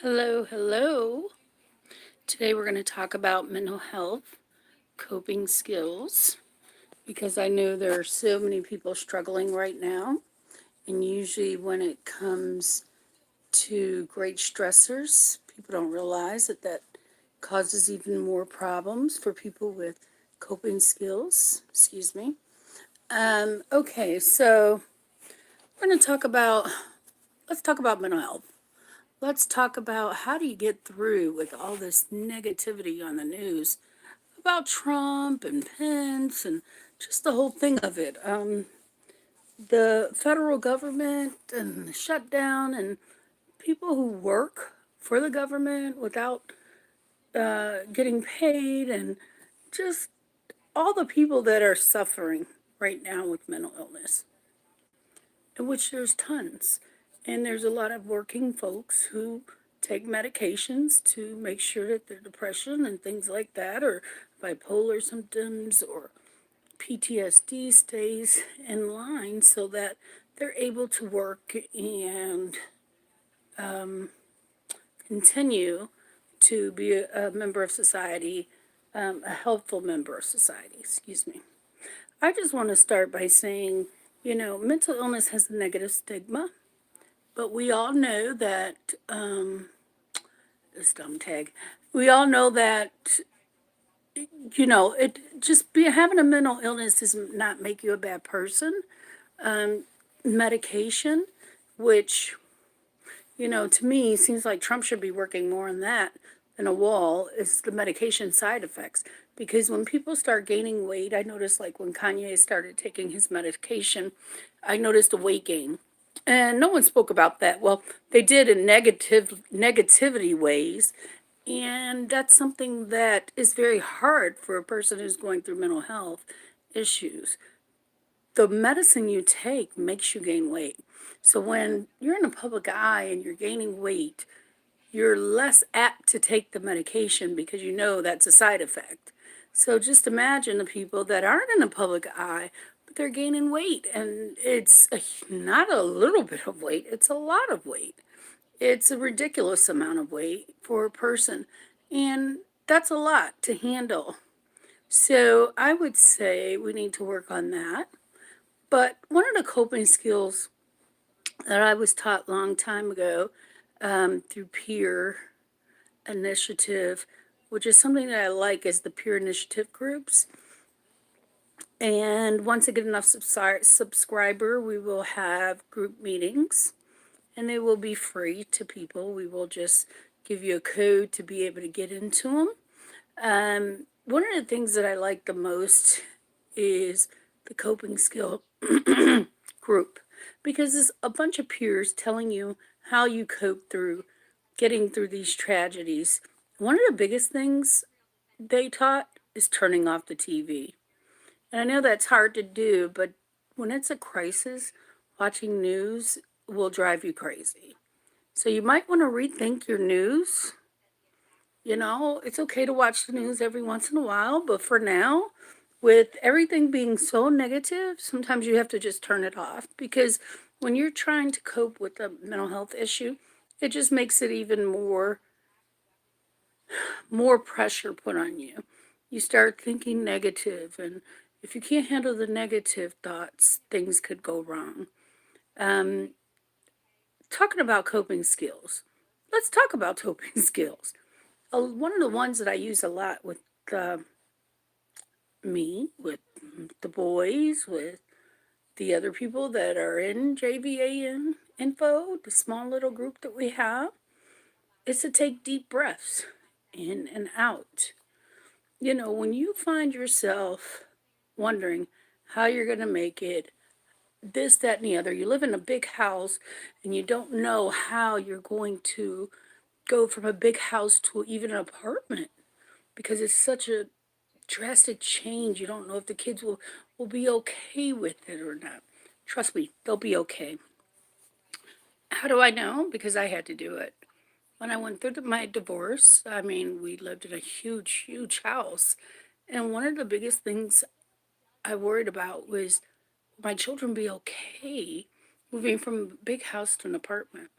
Hello, hello. Today we're going to talk about mental health, coping skills, because I know there are so many people struggling right now. And usually, when it comes to great stressors, people don't realize that causes even more problems for people with coping skills. Excuse me. Okay, so we're going to let's talk about mental health. Let's talk about how do you get through with all this negativity on the news about Trump and Pence and just the whole thing of it. The federal government and the shutdown and people who work for the government without getting paid and just all the people that are suffering right now with mental illness, in which there's tons. And there's a lot of working folks who take medications to make sure that their depression and things like that, or bipolar symptoms, or PTSD stays in line so that they're able to work and continue to be a member of society, a helpful member of society, excuse me. I just want to start by saying, mental illness has a negative stigma, but we all know that, this dumb tag, we all know that, it just be having a mental illness does not make you a bad person. Medication, which, to me seems like Trump should be working more on that than a wall, is the medication side effects. Because when people start gaining weight, I noticed like when Kanye started taking his medication, I noticed a weight gain. And no one spoke about that. Well, they did in negativity ways. And that's something that is very hard for a person who's going through mental health issues. The medicine you take makes you gain weight. So when you're in the public eye and you're gaining weight, you're less apt to take the medication because you know that's a side effect. So just imagine the people that aren't in the public eye, but they're gaining weight. And it's not a little bit of weight, it's a lot of weight. It's a ridiculous amount of weight for a person. And that's a lot to handle. So I would say we need to work on that. But one of the coping skills that I was taught a long time ago through peer initiative, which is something that I like, is the peer initiative groups. And once I get enough subscriber, we will have group meetings, and they will be free to people. We will just give you a code to be able to get into them. One of the things that I like the most is the coping skill group, because it's a bunch of peers telling you how you cope through getting through these tragedies. One of the biggest things they taught is turning off the TV. And I know that's hard to do, but when it's a crisis, watching news will drive you crazy. So you might want to rethink your news. It's okay to watch the news every once in a while, but for now, with everything being so negative, sometimes you have to just turn it off, because when you're trying to cope with a mental health issue, it just makes it even more pressure put on you. You start thinking negative, and if you can't handle the negative thoughts, things could go wrong. Um, Talking about coping skills, let's talk about coping skills. One of the ones that I use a lot with uh, with the boys, with the other people that are in Jvan.info, the small little group that we have, is to take deep breaths in and out. When you find yourself wondering how you're going to make it, this, that, and the other, you live in a big house and you don't know how you're going to go from a big house to even an apartment, because it's such a drastic change. You don't know if the kids will be okay with it or not. Trust me, they'll be okay. How do I know? Because I had to do it. When I went through my divorce, we lived in a huge, huge house. And one of the biggest things I worried about was, will my children be okay moving from a big house to an apartment?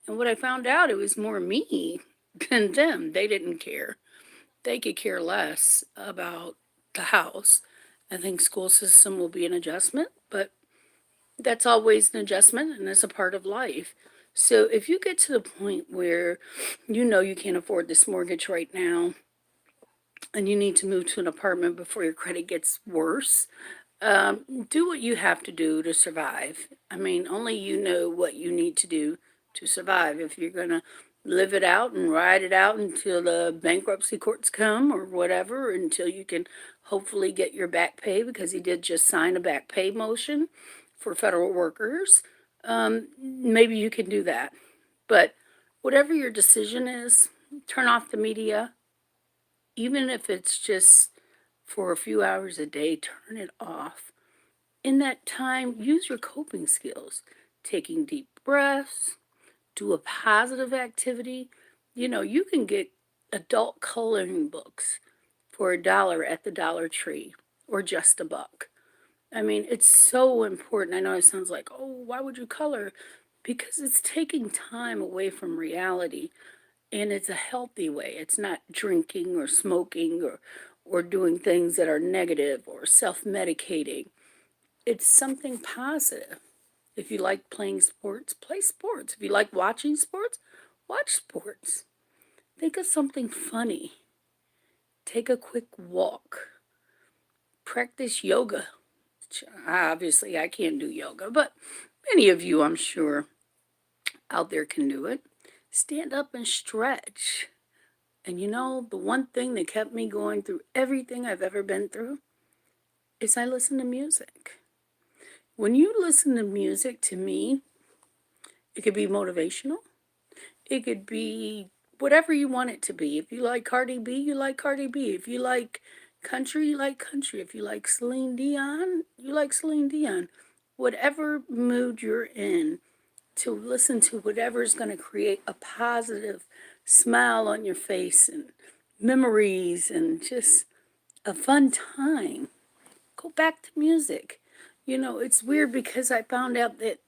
And what I found out, it was more me than them. They didn't care. They could care less about the house. I think school system will be an adjustment, but that's always an adjustment and it's a part of life. So if you get to the point where you know you can't afford this mortgage right now and you need to move to an apartment before your credit gets worse, do what you have to do to survive. I mean, only you know what you need to do to survive. If you're going to live it out and ride it out until the bankruptcy courts come or whatever, until you can hopefully get your back pay, because he did just sign a back pay motion for federal workers, maybe you can do that. But whatever your decision is, turn off the media, even if it's just for a few hours a day, turn it off. In that time, use your coping skills, taking deep breaths, do a positive activity. You know, you can get adult coloring books for $1 at the Dollar Tree or just $1. I mean, it's so important. I know it sounds like, oh, why would you color? Because it's taking time away from reality, and it's a healthy way. It's not drinking or smoking or doing things that are negative or self-medicating. It's something positive. If you like playing sports, play sports. If you like watching sports, watch sports. Think of something funny. Take a quick walk. Practice yoga. Obviously, I can't do yoga, but many of you, I'm sure, out there can do it. Stand up and stretch. And you know, the one thing that kept me going through everything I've ever been through is I listen to music. When you listen to music, to me, it could be motivational. It could be whatever you want it to be. If you like Cardi B, you like Cardi B. If you like country, you like country. If you like Celine Dion, you like Celine Dion. Whatever mood you're in, to listen to whatever is going to create a positive smile on your face and memories and just a fun time. Go back to music. You know, it's weird because I found out that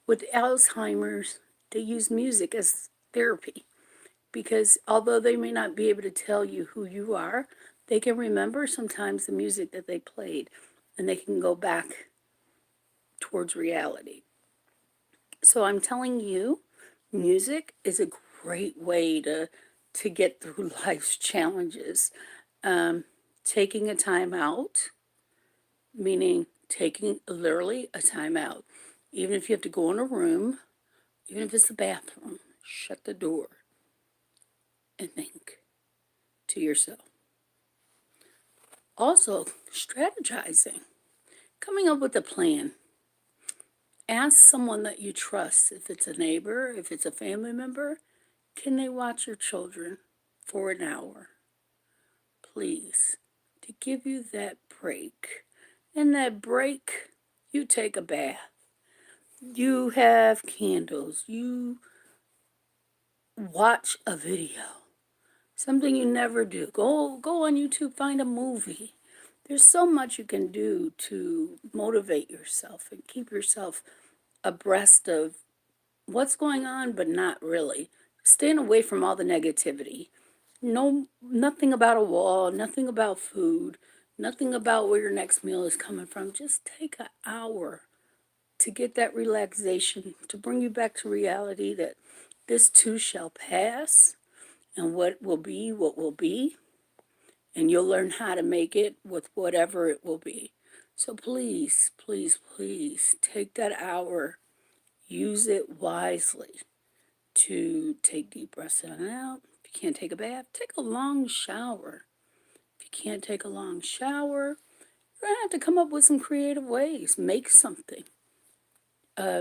with Alzheimer's, they use music as therapy, because although they may not be able to tell you who you are, they can remember sometimes the music that they played, and they can go back towards reality. So I'm telling you, music is a great way to get through life's challenges. Taking a time out, meaning taking literally a time out. Even if you have to go in a room, even if it's the bathroom, shut the door and think to yourself. Also, strategizing, coming up with a plan. Ask someone that you trust, if it's a neighbor, if it's a family member, can they watch your children for an hour? Please, to give you that break. And that break, you take a bath. You have candles. You watch a video. Something you never do. Go on YouTube, find a movie. There's so much you can do to motivate yourself and keep yourself abreast of what's going on, but not really. Staying away from all the negativity. No, nothing about a wall, nothing about food, nothing about where your next meal is coming from. Just take an hour to get that relaxation, to bring you back to reality that this too shall pass, and what will be, what will be, and you'll learn how to make it with whatever it will be. So please, please, please take that hour, use it wisely to take deep breaths in and out. If you can't take a bath, take a long shower. If you can't take a long shower, you're going to have to come up with some creative ways. Make something.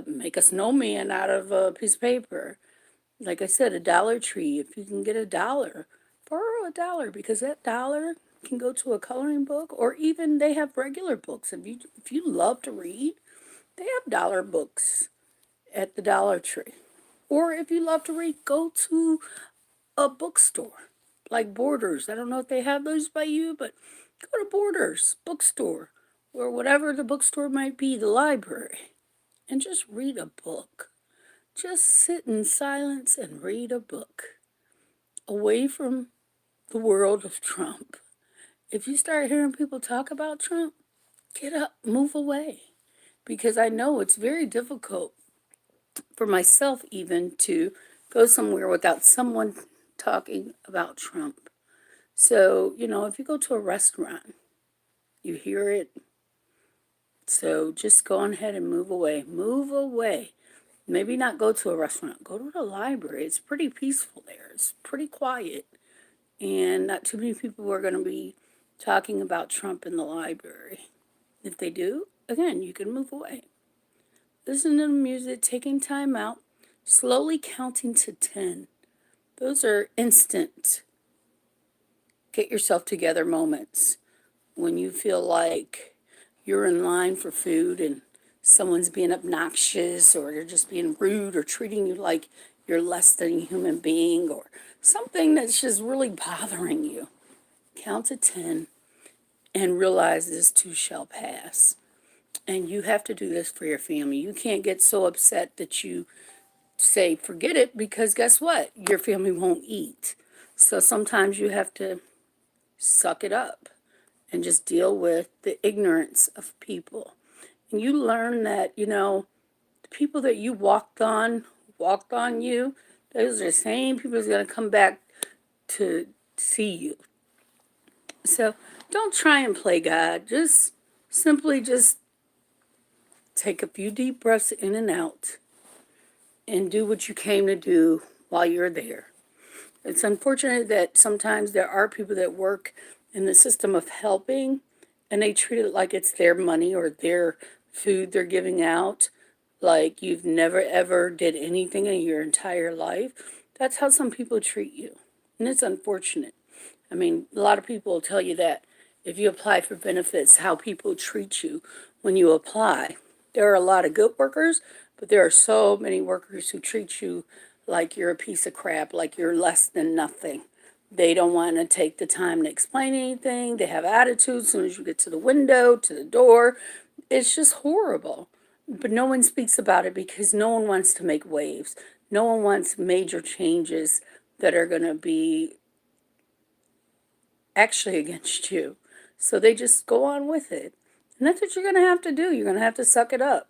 Make a snowman out of a piece of paper. Like I said, a Dollar Tree. If you can get $1, borrow $1, because that dollar can go to a coloring book, or even they have regular books. If you love to read, they have dollar books at the Dollar Tree. Or if you love to read, go to a bookstore like Borders. I don't know if they have those by you, but go to Borders bookstore, or whatever the bookstore might be, the library, and just read a book. Just sit in silence and read a book away from the world of Trump. If you start hearing people talk about Trump, get up, move away. Because I know it's very difficult for myself even to go somewhere without someone talking about Trump. So, if you go to a restaurant, you hear it. So just go on ahead and move away. Move away. Maybe not go to a restaurant. Go to the library. It's pretty peaceful there. It's pretty quiet. And not too many people are going to be talking about Trump in the library. If they do, again, you can move away. Listen to the music, taking time out, slowly counting to 10. Those are instant get yourself together moments when you feel like you're in line for food and someone's being obnoxious or they're just being rude or treating you like you're less than a human being or something that's just really bothering you. Count to 10 and realize this too shall pass. And you have to do this for your family. You can't get so upset that you say, forget it, because guess what? Your family won't eat. So sometimes you have to suck it up and just deal with the ignorance of people. And you learn that, the people that you walked on you. Those are the same people who's going to come back to see you. So don't try and play God. Just simply just take a few deep breaths in and out and do what you came to do while you're there. It's unfortunate that sometimes there are people that work in the system of helping and they treat it like it's their money or their food they're giving out, like you've never ever did anything in your entire life. That's how some people treat you. And it's unfortunate. I mean, a lot of people will tell you that if you apply for benefits, how people treat you when you apply. There are a lot of good workers, but there are so many workers who treat you like you're a piece of crap, like you're less than nothing. They don't want to take the time to explain anything. They have attitude as soon as you get to the window, to the door. It's just horrible. But no one speaks about it because no one wants to make waves. No one wants major changes that are going to be actually against you. So they just go on with it. And that's what you're going to have to do. You're going to have to suck it up,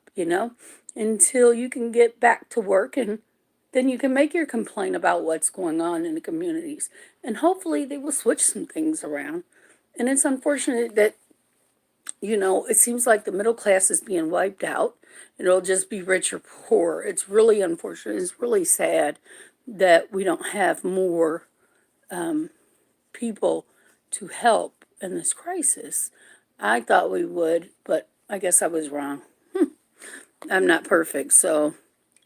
until you can get back to work, and then you can make your complaint about what's going on in the communities. And hopefully they will switch some things around. And it's unfortunate that, it seems like the middle class is being wiped out. It'll just be rich or poor. It's really unfortunate. It's really sad that we don't have more people to help in this crisis. I thought we would, but I guess I was wrong. I'm not perfect, so,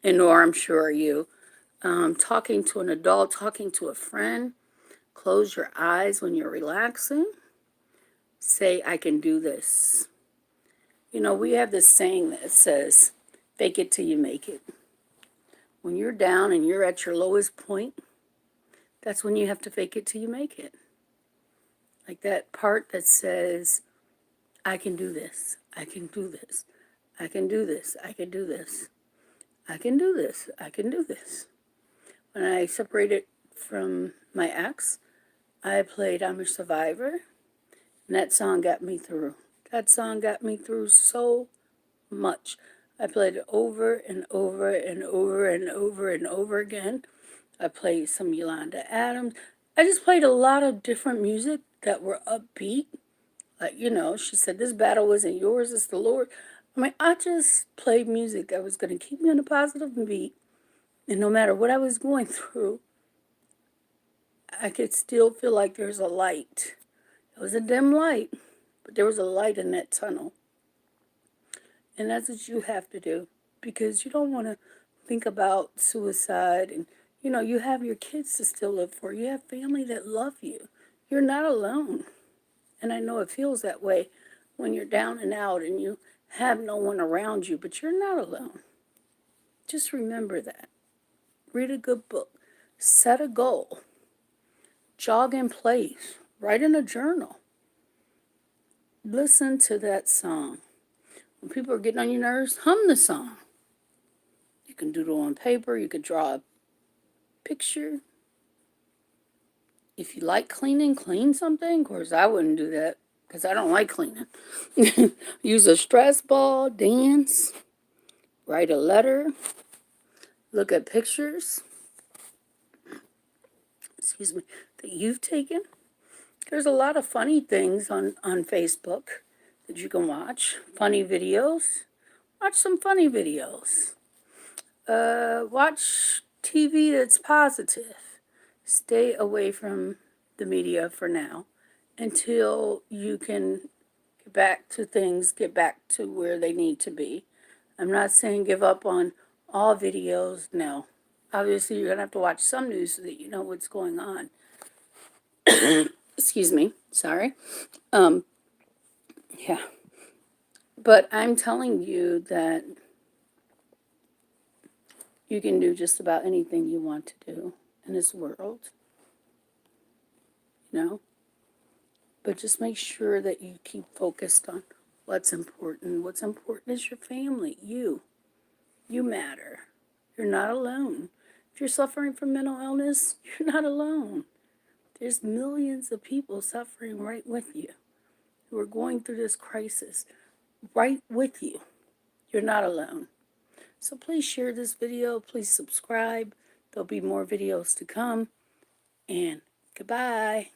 and nor I'm sure are you. Talking to an adult, talking to a friend, close your eyes when you're relaxing. Say, I can do this. We have this saying that says, fake it till you make it. When you're down and you're at your lowest point, that's when you have to fake it till you make it. Like that part that says, I can do this. I can do this. I can do this. I can do this. I can do this. I can do this. When I separated from my ex, I played I'm a Survivor, and that song got me through. That song got me through so much. I played it over and over and over and over and over again. I played some Yolanda Adams. I just played a lot of different music that were upbeat. Like, she said, this battle isn't yours, it's the Lord. I mean, I just played music that was going to keep me on a positive beat. And no matter what I was going through, I could still feel like there's a light. It was a dim light, but there was a light in that tunnel. And that's what you have to do, because you don't want to think about suicide. And, you have your kids to still live for. You have family that love you. You're not alone. And I know it feels that way when you're down and out and you have no one around you, but you're not alone. Just remember that. Read a good book. Set a goal. Jog in place. Write in a journal. Listen to that song. When people are getting on your nerves, hum the song. You can doodle on paper. You could draw a picture. If you like cleaning, clean something. Of course, I wouldn't do that because I don't like cleaning. Use a stress ball, dance, write a letter, look at pictures, excuse me, that you've taken. There's a lot of funny things on Facebook that you can watch. Funny videos. Watch some funny videos. Watch TV that's positive. Stay away from the media for now until you can get back to things, get back to where they need to be. I'm not saying give up on all videos, no. Obviously, you're going to have to watch some news so that you know what's going on. Excuse me, sorry. Yeah. But I'm telling you that you can do just about anything you want to do in this world. You know? But just make sure that you keep focused on what's important. What's important is your family, you. You matter. You're not alone. If you're suffering from mental illness, you're not alone. There's millions of people suffering right with you who are going through this crisis right with you. You're not alone. So please share this video. Please subscribe. There'll be more videos to come. And goodbye.